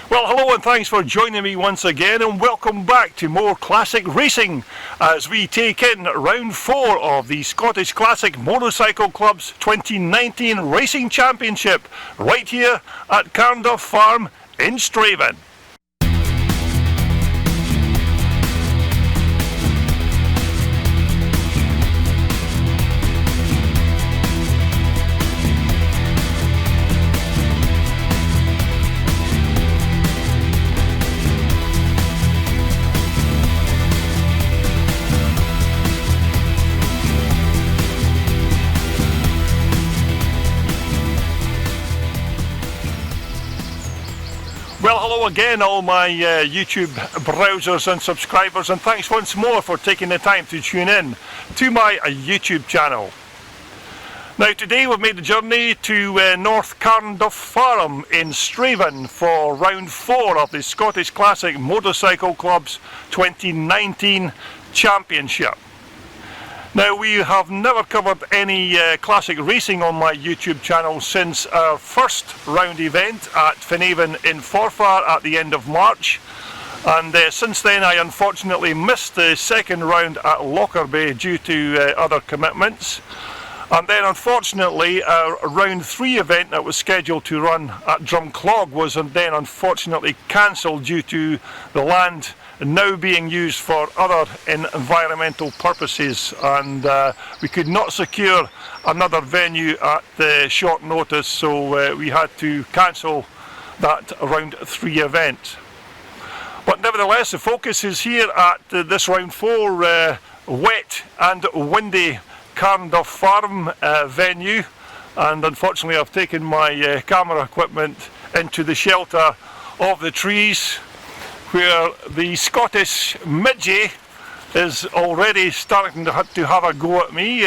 Well, hello and thanks for joining me once again, and welcome back to more classic racing as we take in round 4 of the Scottish Classic Motorcycle Club's 2019 Racing Championship right here at Carnduff Farm in Strathaven. Well, hello again, all my YouTube browsers and subscribers, and thanks once more for taking the time to tune in to my YouTube channel. Now, today we've made the journey to North Carnduff Farm in Strathaven for round 4 of the Scottish Classic Motorcycle Club's 2019 Championship. Now, we have never covered any classic racing on my YouTube channel since our first round event at Strathaven in Forfar at the end of March, and since then I unfortunately missed the second round at Lockerbie due to other commitments, and then unfortunately our round 3 event that was scheduled to run at Drumclog was then unfortunately cancelled due to the land now being used for other environmental purposes, and we could not secure another venue at short notice, so we had to cancel that round 3 event. But nevertheless, the focus is here at this round 4 wet and windy Carnduff Farm venue, and unfortunately I've taken my camera equipment into the shelter of the trees, where the Scottish midgie is already starting to have a go at me.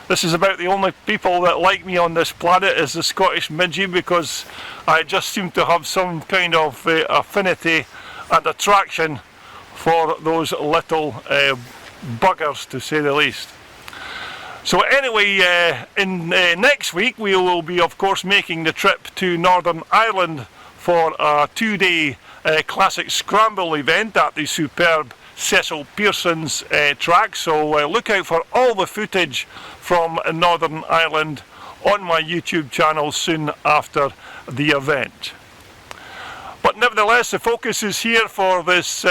This is about the only people that like me on this planet is the Scottish midgie, because I just seem to have some kind of affinity and attraction for those little buggers, to say the least. So anyway, next week we will be of course making the trip to Northern Ireland for a 2-day classic scramble event at the superb Cecil Pearson's track, so look out for all the footage from Northern Ireland on my YouTube channel soon after the event. But nevertheless, the focus is here for this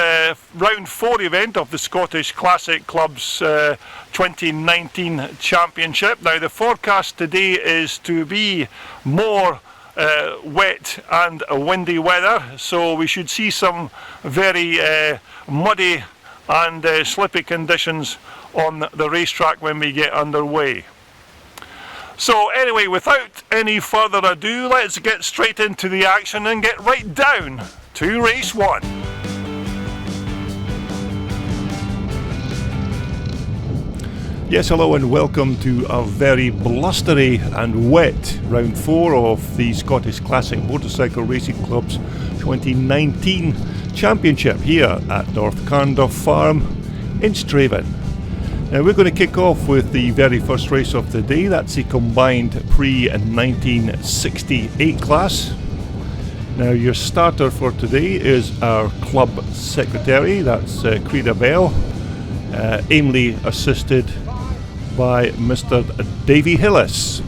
round 4 event of the Scottish Classic Club's 2019 Championship. Now, the forecast today is to be more wet and windy weather, so we should see some very muddy and slippy conditions on the racetrack when we get underway. So anyway, without any further ado, let's get straight into the action and get right down to race 1. Yes, hello and welcome to a very blustery and wet round 4 of the Scottish Classic Motorcycle Racing Club's 2019 Championship here at North Carnduff Farm in Strathaven. Now we're going to kick off with the very first race of the day. That's the combined pre-1968 class. Now your starter for today is our club secretary, that's Creda Bell, ably assisted by Mr. Davy Hillis.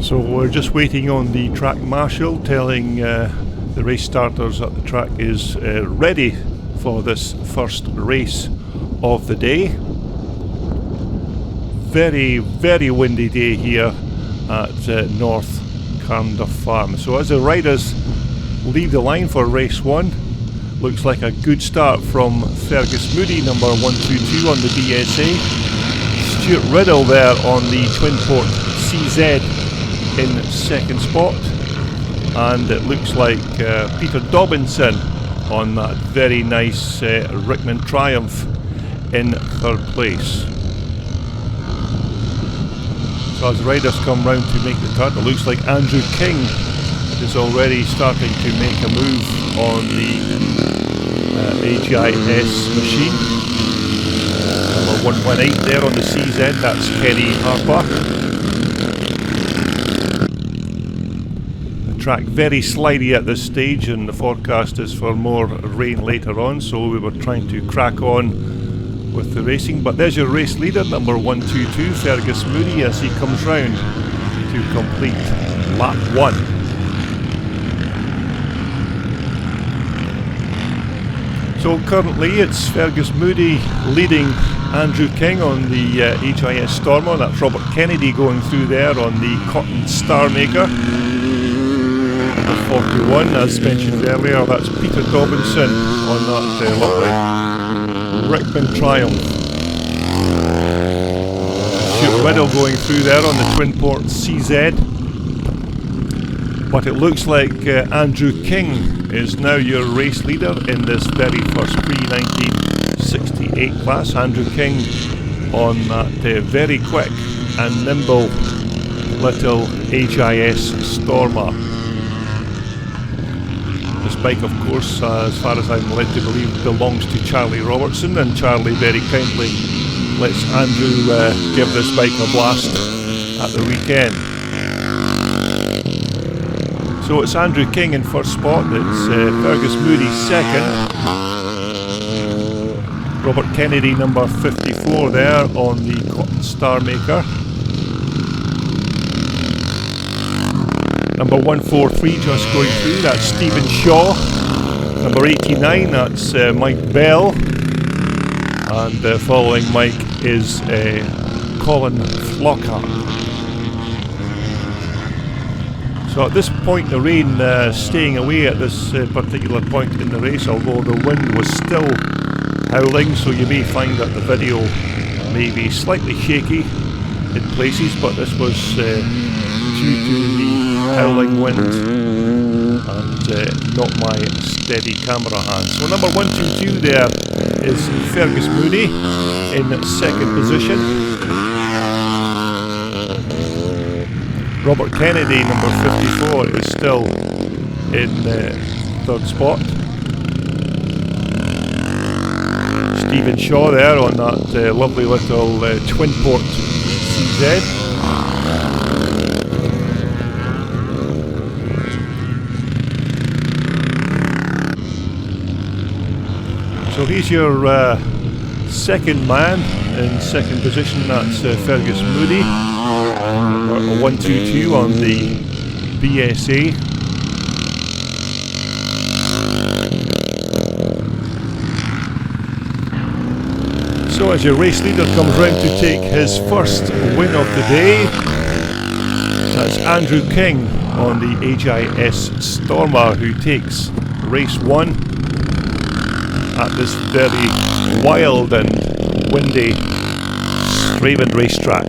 So we're just waiting on the track marshal telling the race starters that the track is ready for this first race of the day. Very, very windy day here at North Carnduff Farm. So as the riders leave the line for race 1, looks like a good start from Fergus Moody, number 122 on the BSA. Stuart Riddle there on the Twin Port CZ in second spot. And it looks like Peter Dobinson on that very nice Rickman Triumph in third place. So as the riders come round to make the turn, it looks like Andrew King is already starting to make a move on the AGIS machine. Number 118 there on the CZ, that's Kenny Harper. track very slidey at this stage, and the forecast is for more rain later on, so we were trying to crack on with the racing. But there's your race leader, number 122, Fergus Moody, as he comes round to complete lap 1. So currently it's Fergus Moody leading Andrew King on the HIS Stormer. That's Robert Kennedy going through there on the Cotton Star Maker. Number 41, as mentioned earlier, that's Peter Dobinson on that lovely Rickman Triumph. Stuart Riddle going through there on the Twin Port CZ. But it looks like Andrew King is now your race leader in this very first pre-1968 class. Andrew King on that very quick and nimble little HIS Stormer. This bike, of course, as far as I'm led to believe, belongs to Charlie Robertson, and Charlie very kindly lets Andrew give this bike a blast at the weekend. So it's Andrew King in first spot, it's Fergus Moody second, Robert Kennedy number 54 there on the Cotton Star Maker. Number 143 just going through, that's Stephen Shaw. Number 89, that's Mike Bell. And following Mike is Colin Flockhart. So at this point the rain staying away at this particular point in the race, although the wind was still howling, so you may find that the video may be slightly shaky in places, but this was due to the howling wind and not my steady camera hand. So number 122 there is Fergus Moody in second position. Robert Kennedy, number 54, is still in third spot. Stephen Shaw there on that lovely little Twin Port CZ. So he's your second man in second position, that's Fergus Moody. 122 on the BSA. So as your race leader comes round to take his first win of the day, that's Andrew King on the HIS Stormer, who takes race 1 at this very wild and windy Strathaven racetrack.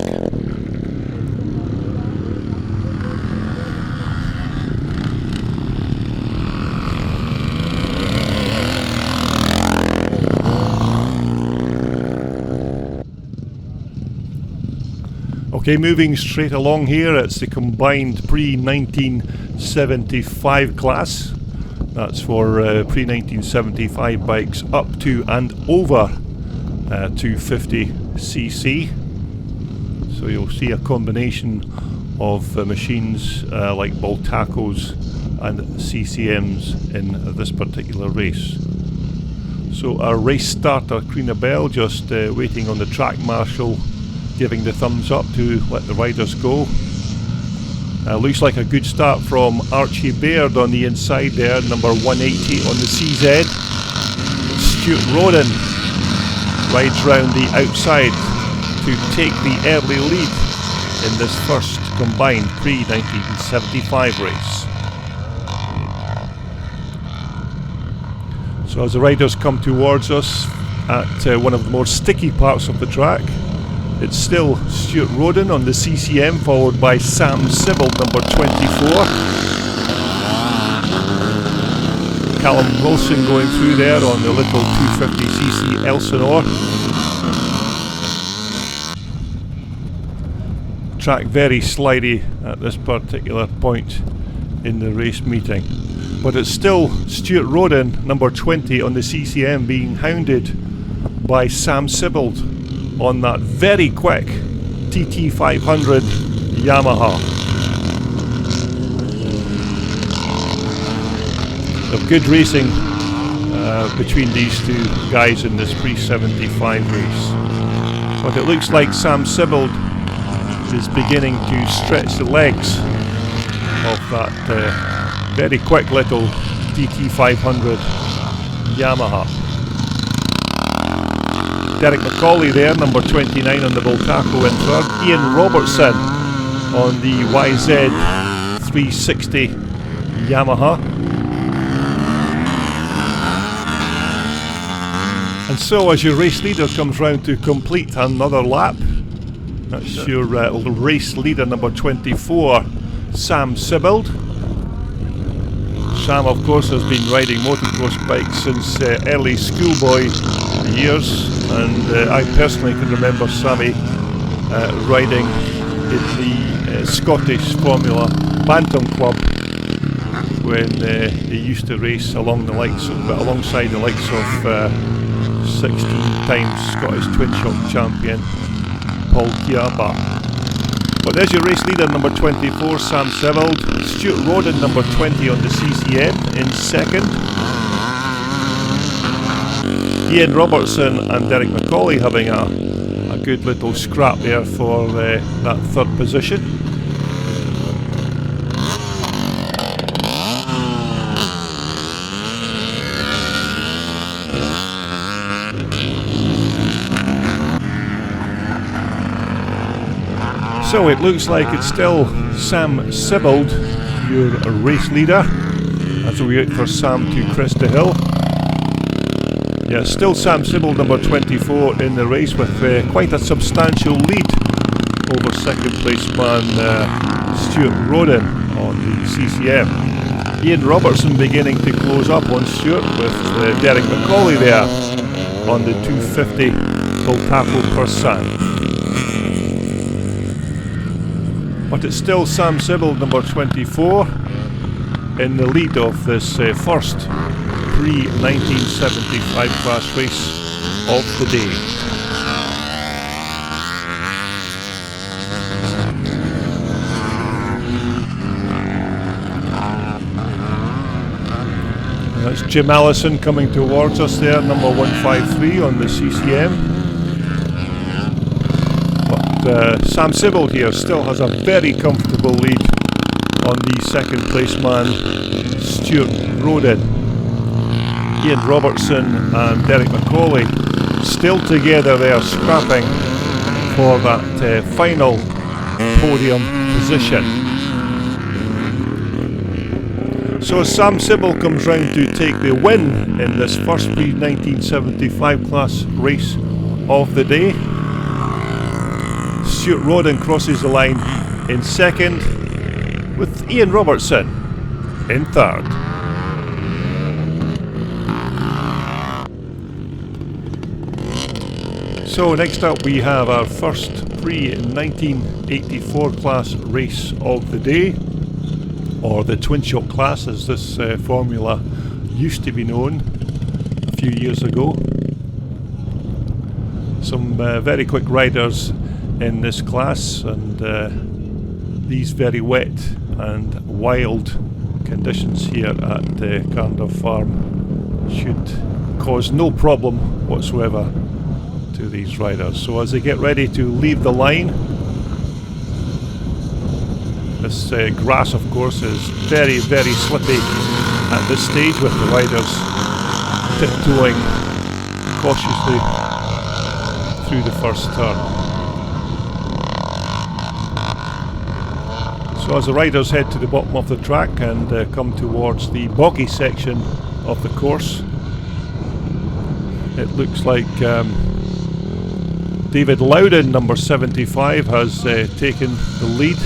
Okay, moving straight along here, it's the combined pre-1975 class. That's for pre-1975 bikes up to and over 250cc. So you'll see a combination of machines like Bultacos and CCMs in this particular race. So our race starter, Creena Bell, just waiting on the track marshal, giving the thumbs up to let the riders go. Looks like a good start from Archie Baird on the inside there, number 180 on the CZ. Stuart Roden rides round the outside to take the early lead in this first combined pre-1975 race. So as the riders come towards us at one of the more sticky parts of the track, it's still Stuart Roden on the CCM, followed by Sam Sybil, number 24. Callum Wilson going through there on the little 250cc Elsinore. Track very slidey at this particular point in the race meeting. But it's still Stuart Roden, number 20 on the CCM, being hounded by Sam Sybil on that very quick TT500 Yamaha. So good racing between these two guys in this pre-75 race. But it looks like Sam Sibbald is beginning to stretch the legs of that very quick little DT500 Yamaha. Derek McCauley there, number 29 on the Voltaco in third. Ian Robertson on the YZ360 Yamaha. And so as your race leader comes round to complete another lap, that's your race leader number 24, Sam Sibbald. Sam, of course, has been riding motocross bikes since early schoolboy years, and I personally can remember Sammy riding in the Scottish Formula Bantam Club when he used to race alongside the likes of 16 times Scottish Twin Shock champion Paul Kiaba. But there's your race leader number 24, Sam Sibbald. Stuart Roden, number 20 on the CCM in second. Ian Robertson and Derek McCauley having a good little scrap there for that third position. So it looks like it's still Sam Sibbald, your race leader, as we wait for Sam to crest the hill. Yeah, still Sam Sibbald, number 24 in the race, with quite a substantial lead over second place man Stuart Roden on the CCM. Ian Robertson beginning to close up on Stuart, with Derek McCauley there on the 250 Voltaco Persan. But it's still Sam Sibbald, number 24, in the lead of this first pre-1975 class race of the day. That's Jim Allison coming towards us there, number 153 on the CCM. Sam Sibbald here still has a very comfortable lead on the second place man Stuart Roden. Ian Robertson and Derek McCauley still together there, scrapping for that final podium position. So as Sam Sibbald comes round to take the win in this first pre-1975 class race of the day, Stuart Roden crosses the line in second, with Ian Robertson in third. So next up we have our first pre-1984 class race of the day, or the Twin Shock class as this formula used to be known a few years ago. Some very quick riders in this class, and these very wet and wild conditions here at Carnduff Farm should cause no problem whatsoever to these riders. So as they get ready to leave the line, this grass of course is very, very slippy at this stage, with the riders tiptoeing cautiously through the first turn. So as the riders head to the bottom of the track and come towards the boggy section of the course, it looks like David Loudon, number 75, has taken the lead.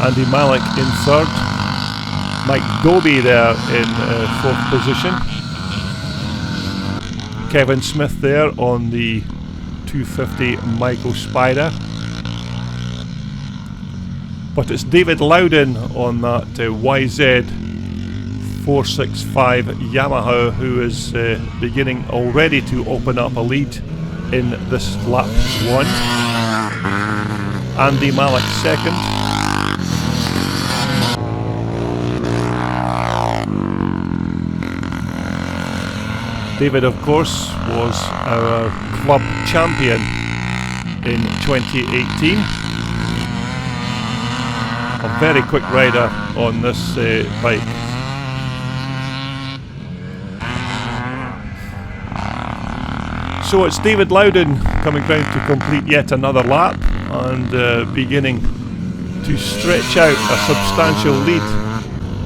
Andy Malik in third. Mike Doby there in fourth position. Kevin Smith there on the 250 Michael Spider. But it's David Loudon on that YZ465 Yamaha who is beginning already to open up a lead in this lap one. Andy Malik second. David, of course, was our club champion in 2018. A very quick rider on this bike. So it's David Loudon coming round to complete yet another lap and beginning to stretch out a substantial lead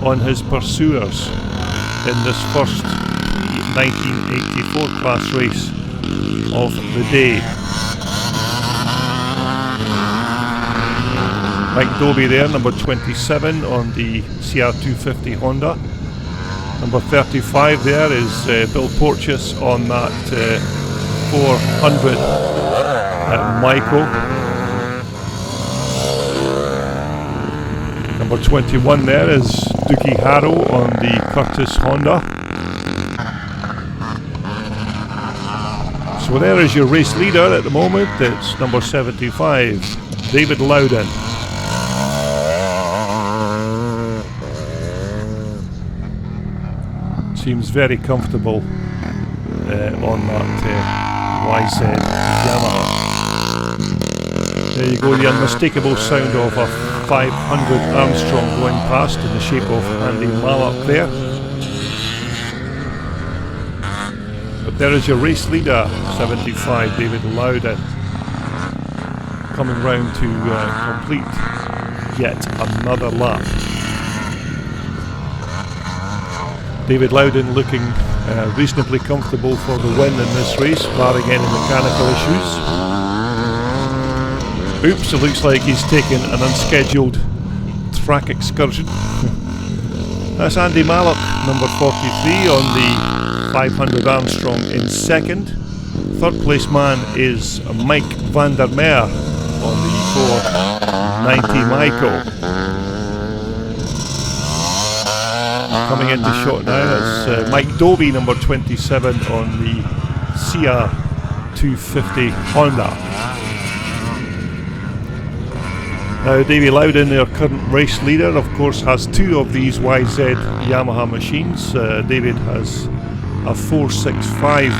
on his pursuers in this first 1984 class race of the day. Mike Dobie there, number 27 on the CR250 Honda. Number 35 there is Bill Porteous on that 400 Micro. Number 21 there is Dookie Harrow on the Curtis Honda. So there is your race leader at the moment. It's number 75, David Loudon. Seems very comfortable on that YZ Yamaha. There you go, the unmistakable sound of a 500 Armstrong going past in the shape of Andy Mallock there. But there is your race leader, 75, David Loudon, coming round to complete yet another lap. David Loudon looking reasonably comfortable for the win in this race, barring any mechanical issues. Oops, it looks like he's taken an unscheduled track excursion. That's Andy Mallock, number 43 on the 500 Armstrong in second. Third place man is Mike van der Meer on the 490 Micro. Coming into shot now, that's Mike Dobie, number 27 on the CR250 Honda. Now Davey Loudon, their current race leader, of course has two of these YZ Yamaha machines. David has a 465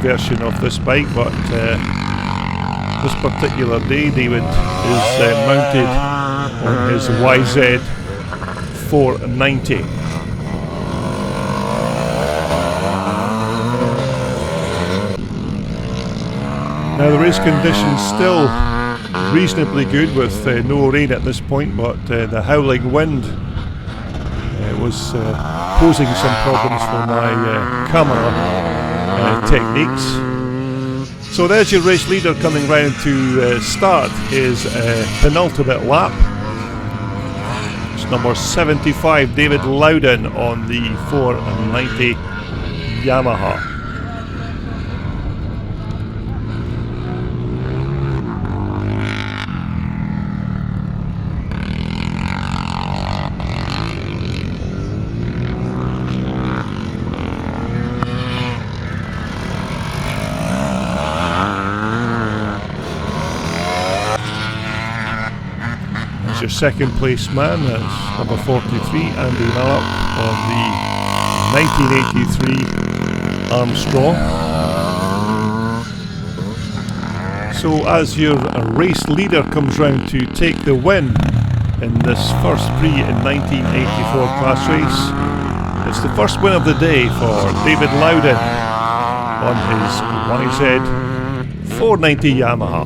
version of this bike, but this particular day David is mounted on his YZ 490. Now the race conditions still reasonably good with no rain at this point, but the howling wind was posing some problems for my camera techniques. So there's your race leader coming round to start his penultimate lap. It's number 75, David Loudon on the 490 Yamaha. Your second place man, that's number 43, Andy Mallock on the 1983 Armstrong. So as your race leader comes round to take the win in this first Prix in 1984 class race, it's the first win of the day for David Loudon on his YZ 490 Yamaha.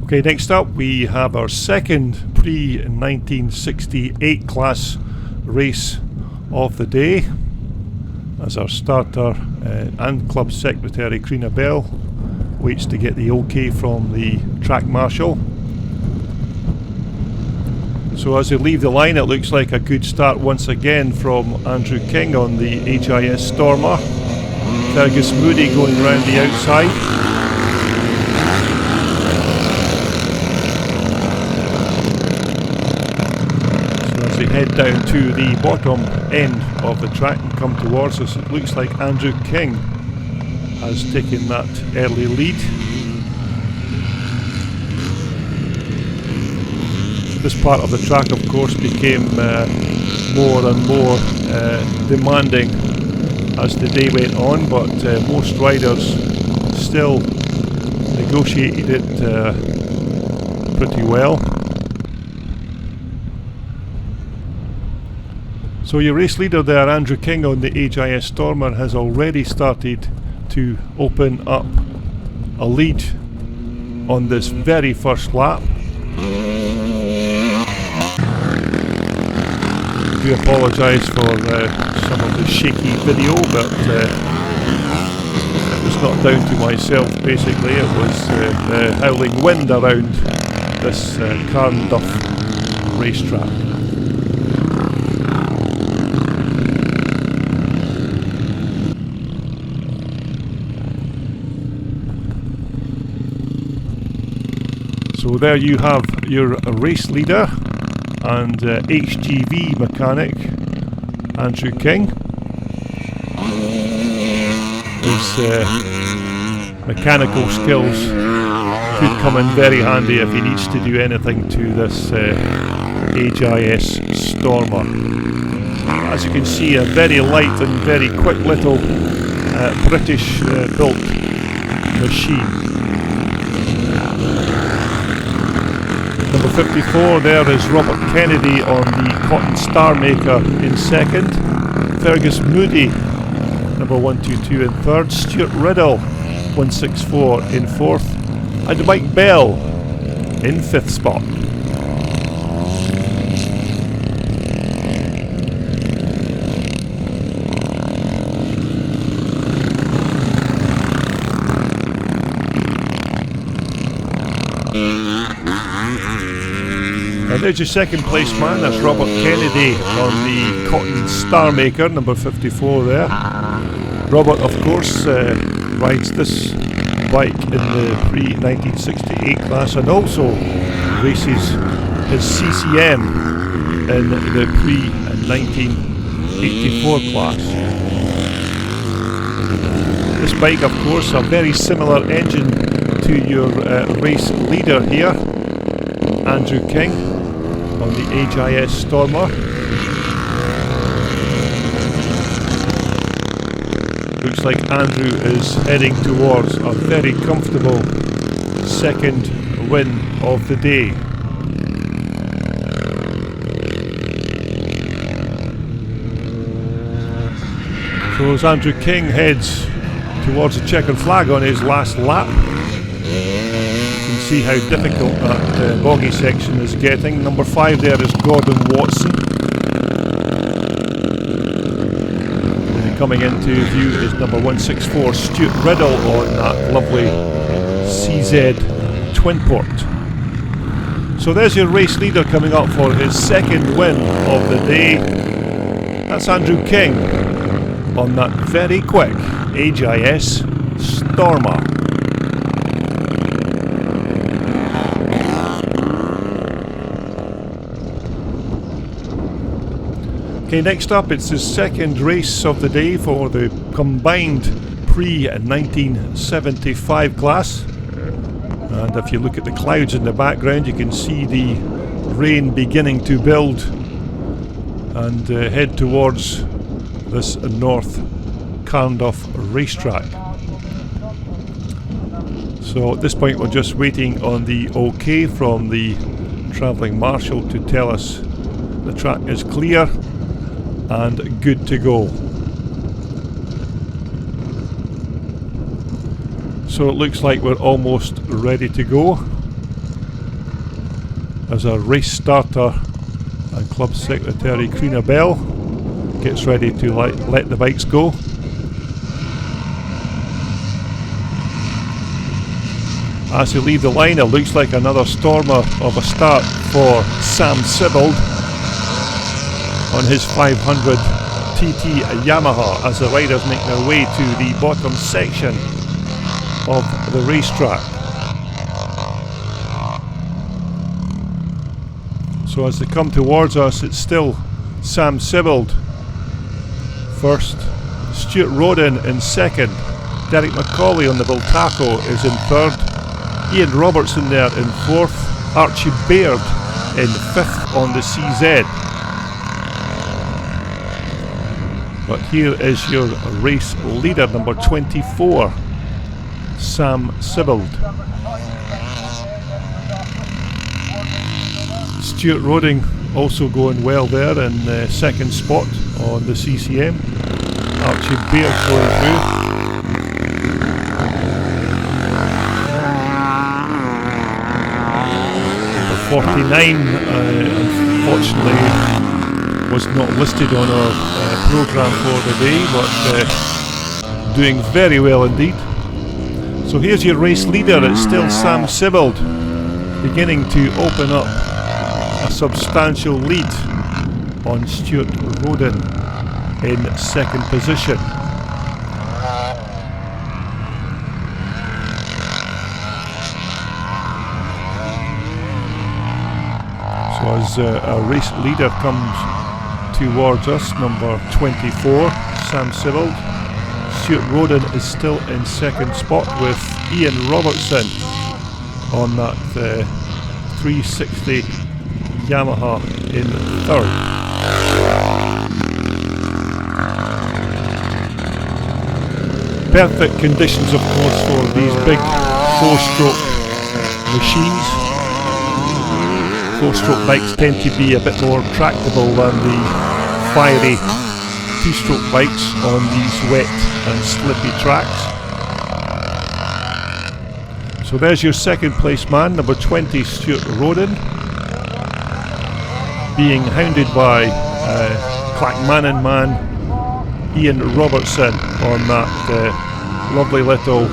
Okay, next up we have our second pre-1968 class race of the day, as our starter and club secretary Karina Bell waits to get the OK from the track marshal. So as they leave the line, it looks like a good start once again from Andrew King on the HIS Stormer. Fergus Moody going round the outside. Head down to the bottom end of the track and come towards us. It looks like Andrew King has taken that early lead. this part of the track, of course, became more and more demanding as the day went on, but most riders still negotiated it pretty well. So your race leader there, Andrew King on the HIS Stormer, has already started to open up a lead on this very first lap. I do apologise for some of the shaky video, but it was not down to myself basically, it was the howling wind around this Carnduff racetrack. So there you have your race leader and HGV mechanic Andrew King. His mechanical skills could come in very handy if he needs to do anything to this HIS Stormer. As you can see, a very light and very quick little British built machine. Number 54 there is Robert Kennedy on the Cotton Star Maker in second. Fergus Moody, number 122 in third. Stuart Riddle, 164 in fourth. And Mike Bell in fifth spot. And there's your second place man, that's Robert Kennedy on the Cotton Star Maker, number 54 there. Robert, of course, rides this bike in the pre-1968 class and also races his CCM in the pre-1984 class. This bike, of course, a very similar engine to your race leader here, Andrew King on the HIS Stormer. Looks like Andrew is heading towards a very comfortable second win of the day. So as Andrew King heads towards the checkered flag on his last lap, see how difficult that boggy section is getting. Number 5 there is Gordon Watson. And coming into view is number 164 Stuart Riddle on that lovely CZ twin port. So there's your race leader coming up for his second win of the day. That's Andrew King on that very quick HIS Stormer. Okay, next up it's the second race of the day for the combined pre-1975 class. And if you look at the clouds in the background, you can see the rain beginning to build and head towards this North Carnduff racetrack. So at this point we're just waiting on the OK from the travelling marshal to tell us the track is clear and good to go. So it looks like we're almost ready to go as our race starter and club secretary Creena Bell gets ready to let the bikes go. As you leave the line, it looks like another stormer of a start for Sam Sibbald on his 500 TT Yamaha as the riders make their way to the bottom section of the racetrack. So as they come towards us, it's still Sam Sibbald first, Stuart Rodin in second, Derek McCauley on the Viltaco is in third, Ian Robertson there in fourth, Archie Baird in 5th on the CZ. But here is your race leader, number 24, Sam Sibbald. Stuart Roding also going well there in 2nd spot on the CCM. Archie Beard going through. Number 49 unfortunately was not listed on our programme for the day, but doing very well indeed. So here's your race leader. It's still Sam Sibbald, beginning to open up a substantial lead on Stuart Rodin in 2nd position. So as our race leader comes towards us, number 24, Sam Sibbald. Stuart Rodin is still in 2nd spot with Ian Robertson on that 360 Yamaha in 3rd. Perfect conditions, of course, for these big 4-stroke machines. 4-stroke bikes tend to be a bit more tractable than the fiery 2-stroke bikes on these wet and slippy tracks. So there's your 2nd place man, number 20, Stuart Rodin, being hounded by Clackmannan man Ian Robertson on that lovely little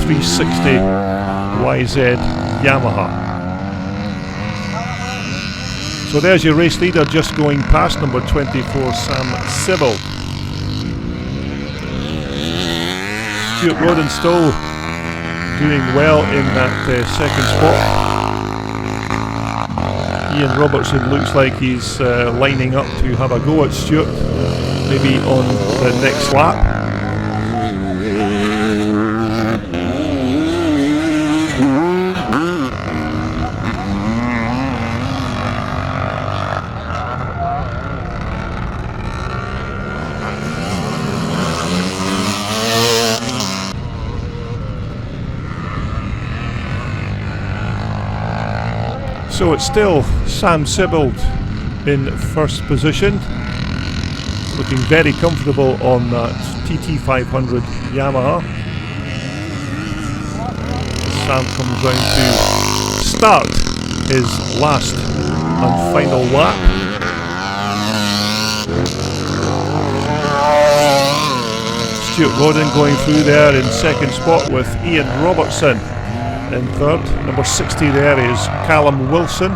360 YZ Yamaha. So there's your race leader just going past number 24, Sam Sibbald. Stuart Rodin still doing well in that 2nd spot. Ian Robertson looks like he's lining up to have a go at Stuart, maybe on the next lap. So it's still Sam Sibbald in 1st position, looking very comfortable on that TT500 Yamaha. Sam comes round to start his last and final lap. Stuart Rodin going through there in 2nd spot with Ian Robertson in 3rd. Number 60 there is Callum Wilson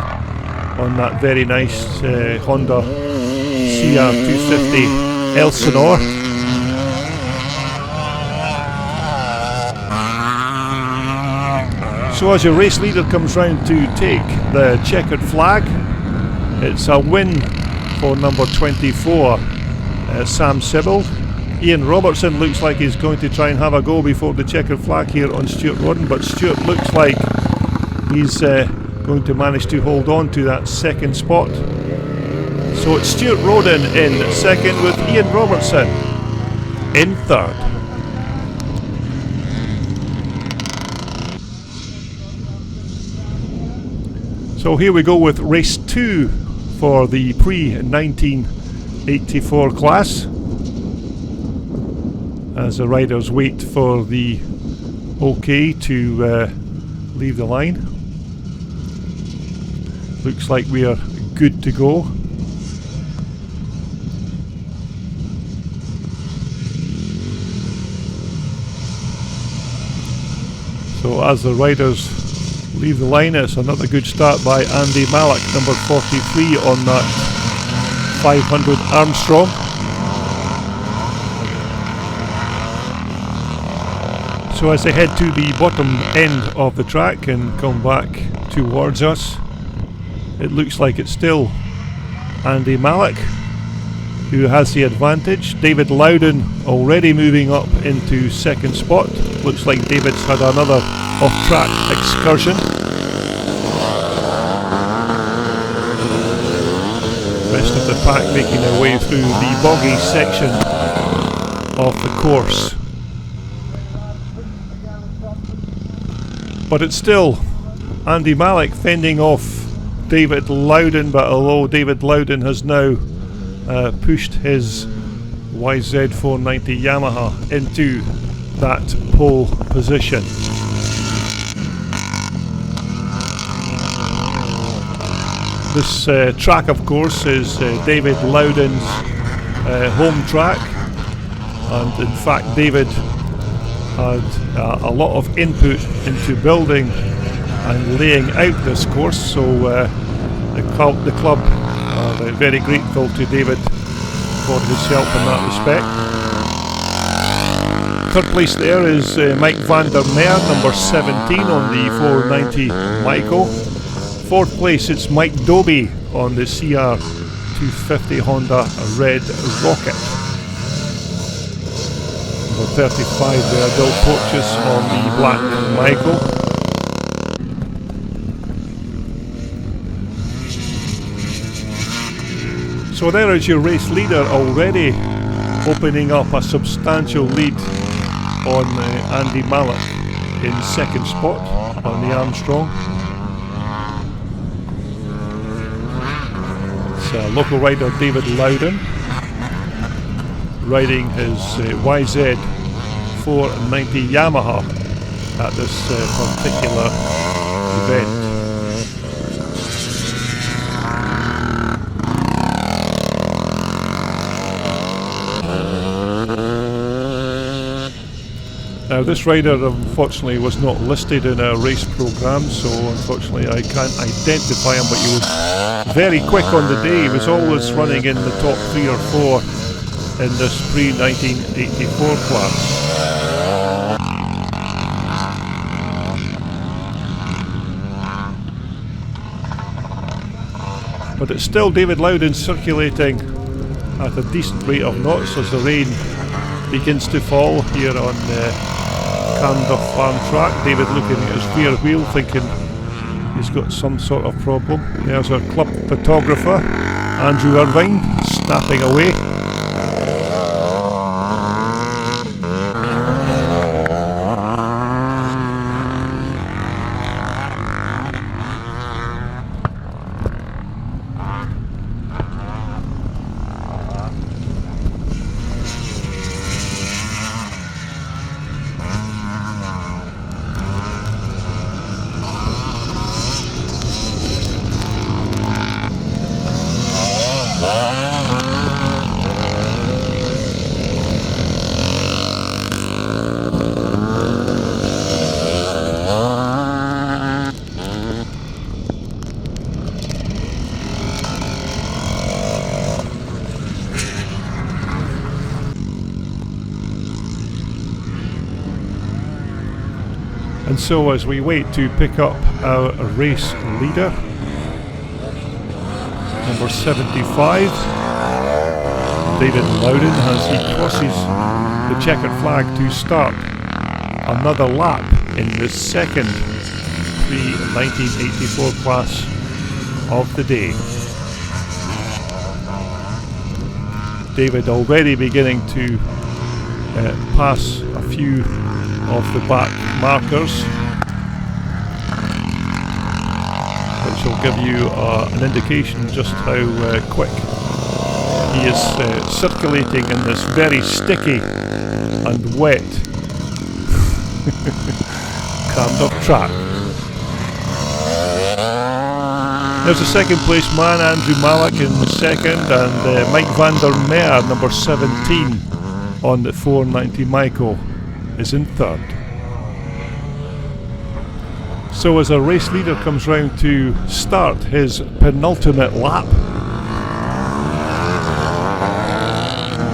on that very nice Honda CR250 Elsinore. So as your race leader comes round to take the checkered flag, it's a win for number 24, Sam Sibbald. Ian Robertson looks like he's going to try and have a go before the checkered flag here on Stuart Rodin, but Stuart looks like he's going to manage to hold on to that 2nd spot. So it's Stuart Rodin in 2nd with Ian Robertson in 3rd. So here we go with race 2 for the pre-1984 class, as the riders wait for the OK to leave the line. Looks like we are good to go. So as the riders leave the line, it's another good start by Andy Mallock, number 43 on that 500 Armstrong. So as they head to the bottom end of the track and come back towards us, it looks like it's still Andy Mallock who has the advantage. David Loudon already moving up into 2nd spot. Looks like David's had another off-track excursion. rest of the pack making their way through the boggy section of the course. But it's still Andy Malik fending off David Loudon, but although David Loudon has now pushed his YZ490 Yamaha into that pole position. This track, of course, is David Loudon's home track, and in fact David had a lot of input into building and laying out this course, so the club are very grateful to David for his help in that respect. Third place there is Mike van der Meer, number 17 on the 490 Michael. Fourth place it's Mike Doby on the CR250 Honda Red Rocket. Number 35 there, Bill Porteous on the Black Michael. So there is your race leader already opening up a substantial lead on Andy Malik in second spot on the Armstrong. It's local rider David Loudon riding his YZ490 Yamaha at this particular event. Now this rider unfortunately was not listed in our race programme, so unfortunately I can't identify him, but he was very quick on the day. He was always running in the top 3 or 4 in this pre-1984 class. But it's still David Loudon circulating at a decent rate of knots as the rain begins to fall here on Carnduff Farm Track. David looking at his rear wheel thinking he's got some sort of problem. There's our club photographer Andrew Irvine snapping away. And so as we wait to pick up our race leader, number 75, David Loudon, as he crosses the checkered flag to start another lap in the second pre-1984 class of the day. David already beginning to pass a few of the back markers, which will give you an indication just how quick he is circulating in this very sticky and wet Carnduff track. There's the second place man, Andrew Malik in the second, and Mike van der Meer, number 17 on the 490 Michael, is in third. So as our race leader comes round to start his penultimate lap,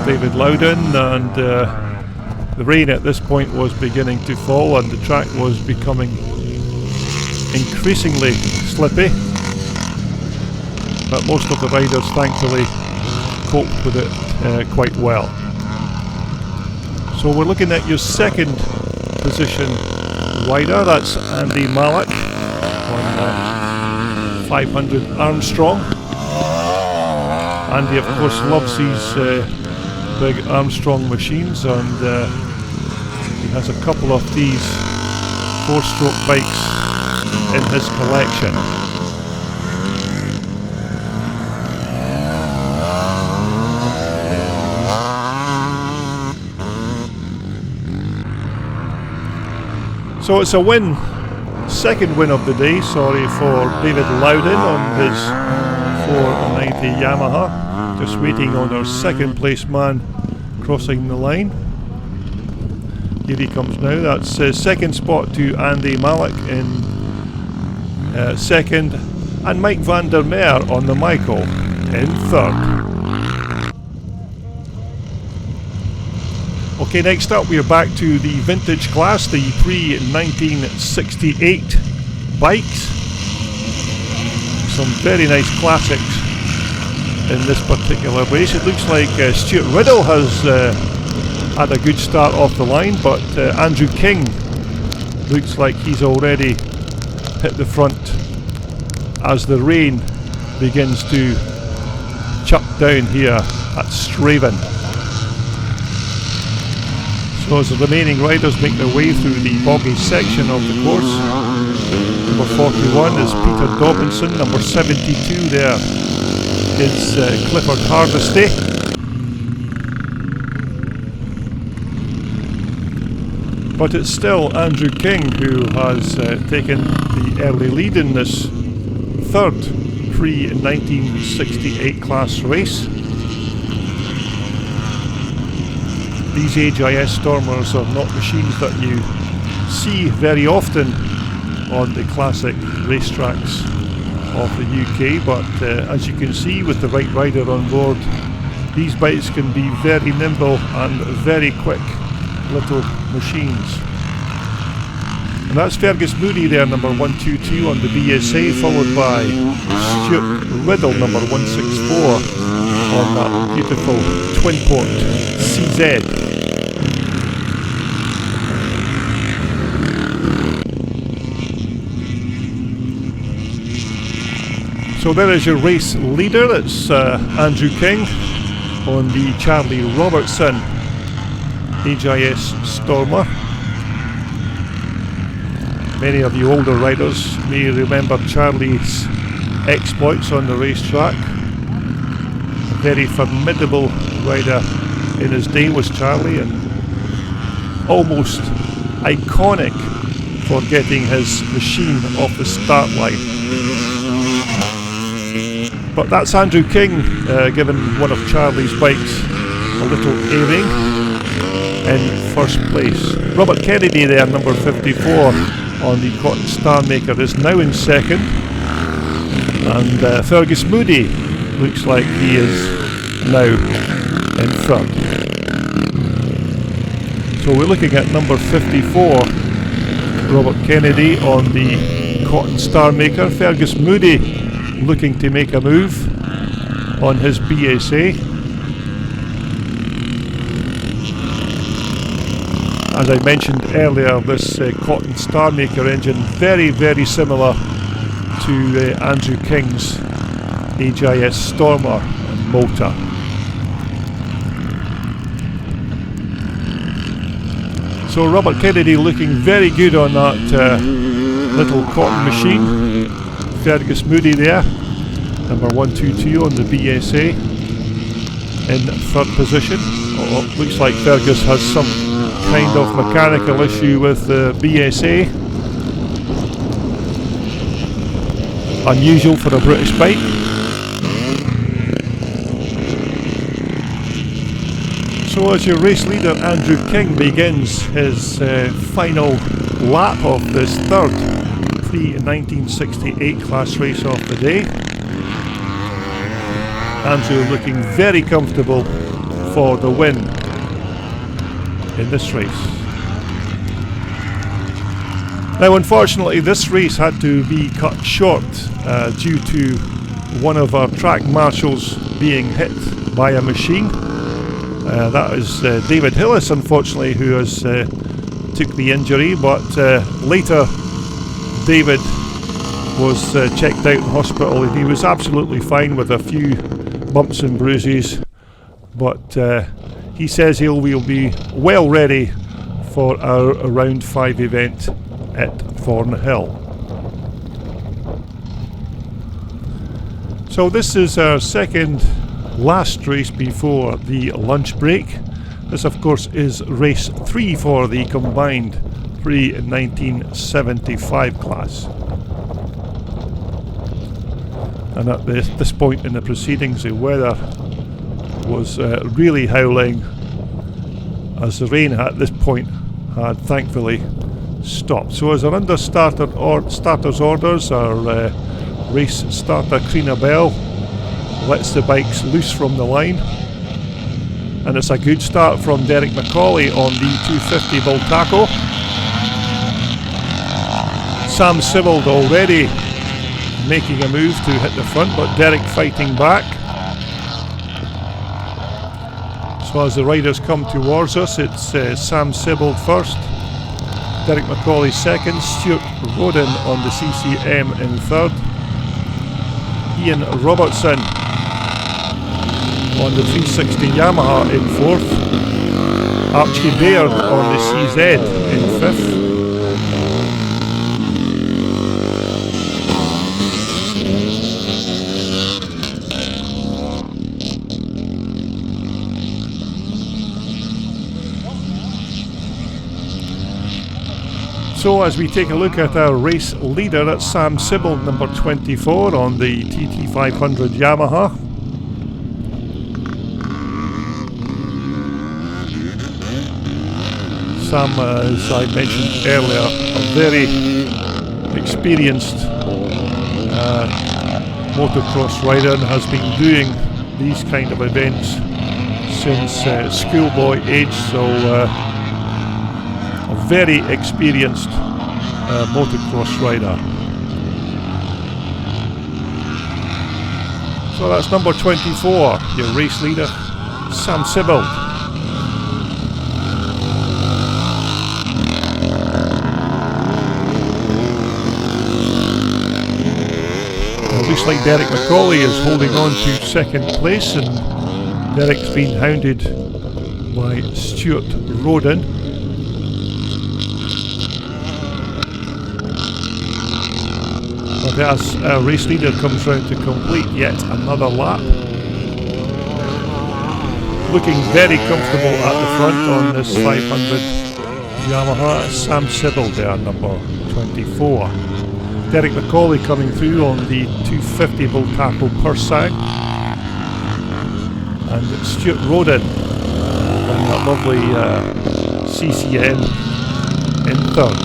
David Loudon, and the rain at this point was beginning to fall and the track was becoming increasingly slippy, but most of the riders thankfully coped with it quite well. So we're looking at your second position rider, that's Andy Malik on 500 Armstrong. Andy, of course, loves these big Armstrong machines, and he has a couple of these 4-stroke bikes in his collection. So it's a win, second win of the day, sorry, for David Loudon on his 490 Yamaha. Just waiting on our second place man crossing the line. Here he comes now. That's second spot to Andy Malik in second, and Mike van der Meer on the Michael in third. Okay, next up we're back to the vintage class, the pre-1968 bikes. Some very nice classics in this particular race. It looks like Stuart Riddle has had a good start off the line, but Andrew King looks like he's already hit the front as the rain begins to chuck down here at Strathaven. So as the remaining riders make their way through the boggy section of the course, number 41 is Peter Dobinson, number 72 there is Clifford Hardesty. But it's still Andrew King who has taken the early lead in this third pre-1968 class race. These HIS Stormers are not machines that you see very often on the classic racetracks of the UK, but as you can see, with the right rider on board, these bikes can be very nimble and very quick little machines. And that's Fergus Moody there, number 122 on the BSA, followed by Stuart Riddle, number 164 on that beautiful twin port CZ. So there is your race leader. It's Andrew King on the Charlie Robertson HIS Stormer. Many of you older riders may remember Charlie's exploits on the racetrack. A very formidable rider in his day was Charlie, and almost iconic for getting his machine off the start line. But that's Andrew King giving one of Charlie's bikes a little airing in first place. Robert Kennedy there, number 54 on the Cotton Star Maker, is now in second, and Fergus Moody looks like he is now in third. So we're looking at number 54, Robert Kennedy on the Cotton Star Maker. Fergus Moody looking to make a move on his BSA. As I mentioned earlier, this Cotton Star Maker engine very, very similar to Andrew King's HIS Stormer motor. So Robert Kennedy looking very good on that little cotton machine. Fergus Moody there, number 122 on the BSA, in third position. Oh, looks like Fergus has some kind of mechanical issue with the BSA. Unusual for a British bike. So as your race leader, Andrew King begins his final lap of this third pre-1968 class race of the day. Andrew looking very comfortable for the win in this race. Now unfortunately this race had to be cut short due to one of our track marshals being hit by a machine. That is David Hillis, unfortunately, who has took the injury, but later David was checked out in hospital and he was absolutely fine with a few bumps and bruises, but he says he will be well ready for our round 5 event at Thornhill. So this is our second last race before the lunch break. This of course is race 3 for the combined pre-1975 class. And at this point in the proceedings, the weather was really howling, as the rain at this point had thankfully stopped. So as our under starters orders, our race starter Krina Bell lets the bikes loose from the line, and it's a good start from Derek McCauley on the 250 Bultaco. Sam Sibbald already making a move to hit the front, but Derek fighting back. So as the riders come towards us, it's Sam Sibbald first, Derek McCauley second, Stuart Roden on the CCM in third, Ian Robertson on the 360 Yamaha in fourth, Archie Baird on the CZ in fifth, so as we take a look at our race leader, that's Sam Sibbald, number 24 on the TT500 Yamaha. Sam, as I mentioned earlier, a very experienced motocross rider and has been doing these kind of events since schoolboy age, so a very experienced motocross rider. So that's number 24, your race leader, Sam Sibbald. It looks like Derek McCauley is holding on to second place, and Derek's been hounded by Stuart Roden. But as our race leader comes round to complete yet another lap, looking very comfortable at the front on this 500 Yamaha, Sam Sibbald there, number 24. Derek McCauley coming through on the 250 Bultaco Persang, and Stuart Roden on that lovely CCM in third.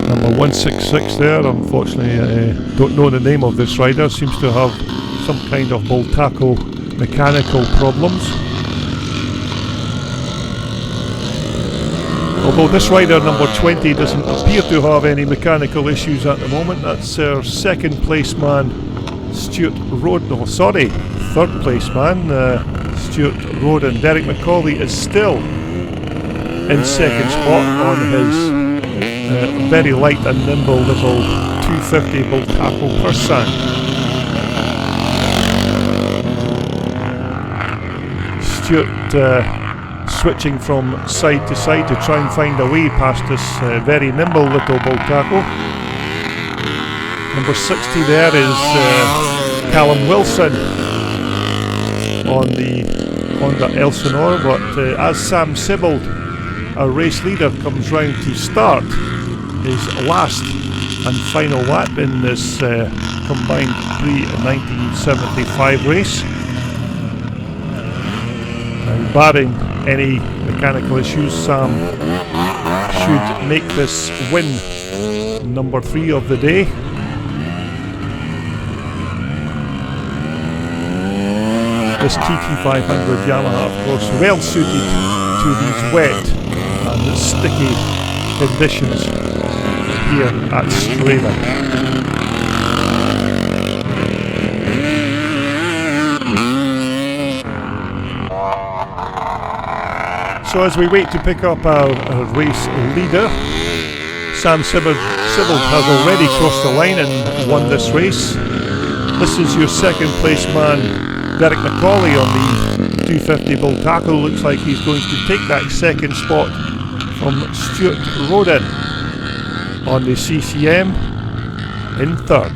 Number 166 there, unfortunately I don't know the name of this rider, seems to have some kind of Bultaco mechanical problems. Although this rider, number 20, doesn't appear to have any mechanical issues at the moment. That's our second place man, Stuart Roden. Oh, sorry, third place man, Stuart Roden. Derek McCauley is still in second spot on his very light and nimble little 250 Bultaco Persang. Stuart switching from side to side to try and find a way past this very nimble little Bultaco. Number 60 there is Callum Wilson on the Honda Elsinore, but as Sam Sibbald, our race leader, comes round to start his last and final lap in this combined pre-1975 race, and barring any mechanical issues, Sam should make this win number 3 of the day. This TT500 Yamaha, of course, well suited to these wet and sticky conditions here at Strathaven. So as we wait to pick up our race leader, Sam Sybil has already crossed the line and won this race. This is your second place man, Derek McCauley, on the 250 bull tackle. Looks like he's going to take that second spot from Stuart Rodin on the CCM in third.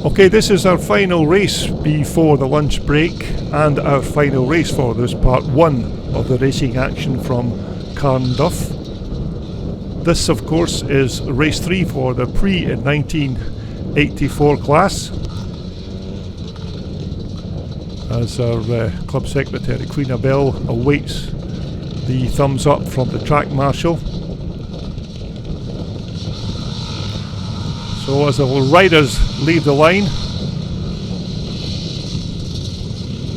Okay, this is our final race before the lunch break and our final race for this part 1 of the racing action from Carnduff. This of course is race 3 for the pre-1984 class, as our club secretary Queen Abel awaits the thumbs up from the track marshal. So as the riders leave the line,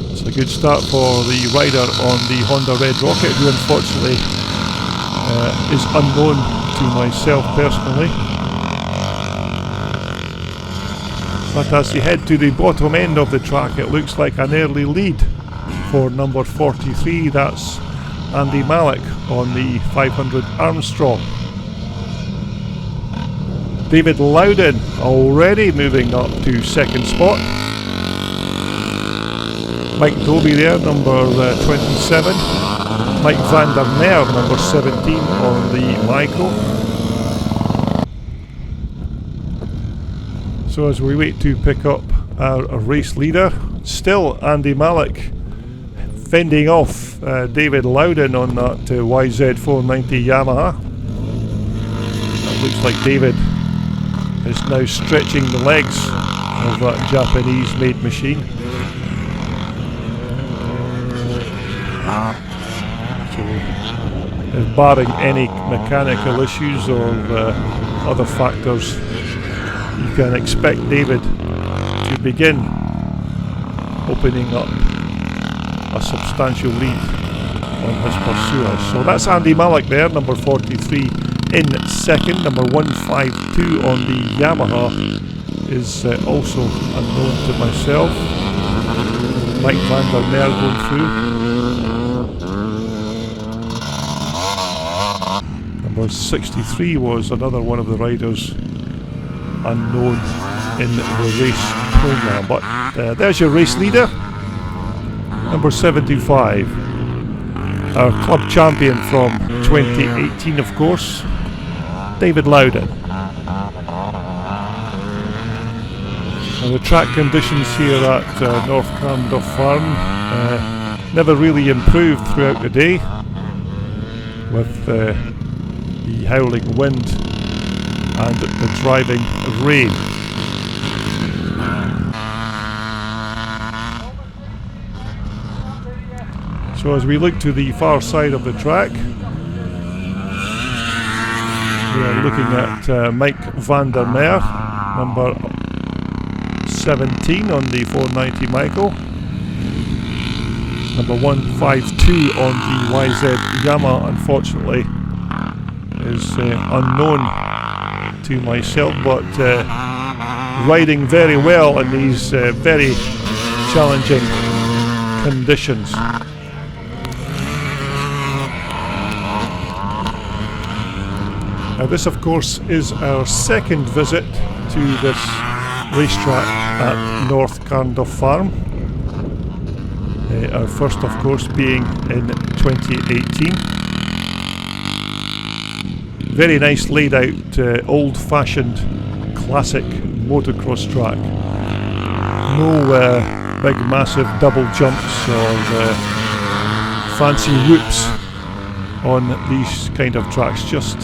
it's a good start for the rider on the Honda Red Rocket, who unfortunately is unknown to myself personally. But as you head to the bottom end of the track, it looks like an early lead for number 43. That's Andy Malik on the 500 Armstrong. David Loudon already moving up to second spot. Mike Dobie there, number 27. Mike van der Meer, number 17 on the Michael. So as we wait to pick up our race leader, still Andy Malik fending off David Loudon on that YZ490 Yamaha. It looks like David is now stretching the legs of that Japanese made machine. So, barring any mechanical issues or other factors, you can expect David to begin opening up a substantial lead on his pursuers. So that's Andy Malik there, number 43 in second. Number 152 on the Yamaha is also unknown to myself. Mike van der Meer going through. Number 63 was another one of the riders unknown in the race program. But there's your race leader, number 75. Our club champion from 2018, of course, David Loudon. Now the track conditions here at North Carnduff Farm never really improved throughout the day, with the howling wind and the driving rain. So as we look to the far side of the track, we are looking at Mike van der Meer, number 17 on the 490 Michael. Number 152 on the YZ Yamaha, unfortunately, is unknown to myself, but riding very well in these very challenging conditions. Now this of course is our second visit to this racetrack at North Carnduff Farm. Our first of course being in 2018. Very nice laid out, old-fashioned classic motocross track. No big massive double jumps or fancy whoops on these kind of tracks, just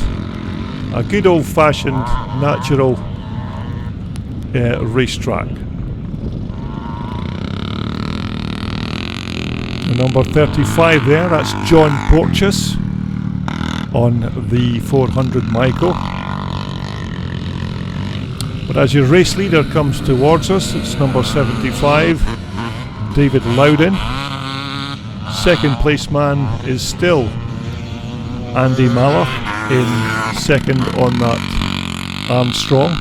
a good old-fashioned natural racetrack. The number 35 there, that's John Porteous on the 400 Michael. But as your race leader comes towards us, it's number 75, David Loudon. Second place man is still Andy Malik in second on that Armstrong.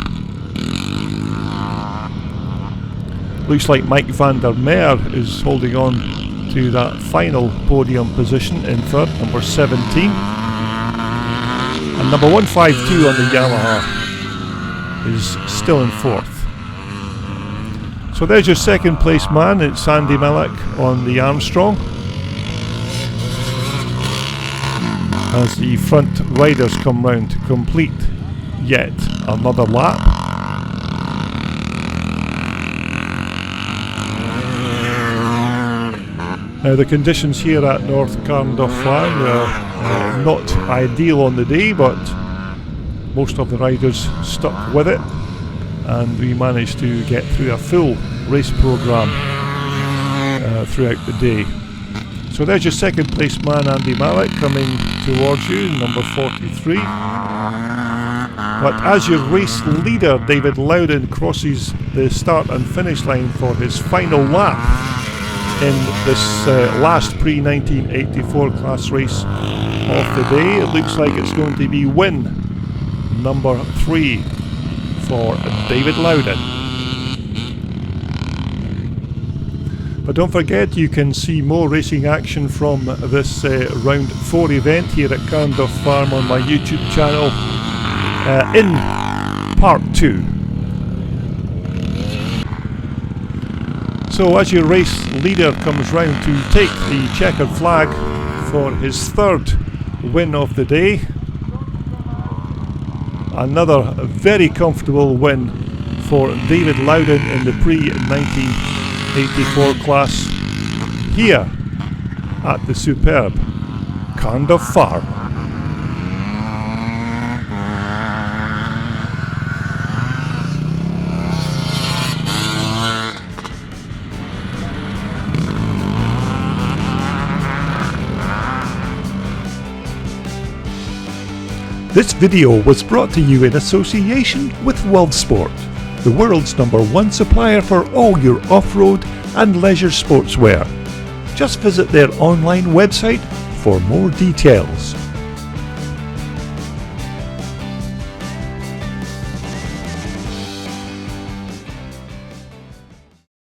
Looks like Mike van der Meer is holding on to that final podium position in third, number 17. And number 152 on the Yamaha is still in fourth. So there's your second place man, it's Andy Millick on the Armstrong. As the front riders come round to complete yet another lap. Now the conditions here at North Carnduff Farm are not ideal on the day, but most of the riders stuck with it, and we managed to get through a full race programme throughout the day. So there's your second place man, Andy Malik, coming towards you, number 43. But as your race leader, David Loudon, crosses the start and finish line for his final lap in this last pre-1984 class race of the day, it looks like it's going to be win number 3 for David Loudon. But don't forget, you can see more racing action from this round 4 event here at Carnduff Farm on my YouTube channel in part 2. So as your race leader comes round to take the checkered flag for his third win of the day, another very comfortable win for David Loudon in the pre-1984 class here at the superb Carnduff Farm. This video was brought to you in association with WorldSport, the world's #1 supplier for all your off-road and leisure sportswear. Just visit their online website for more details.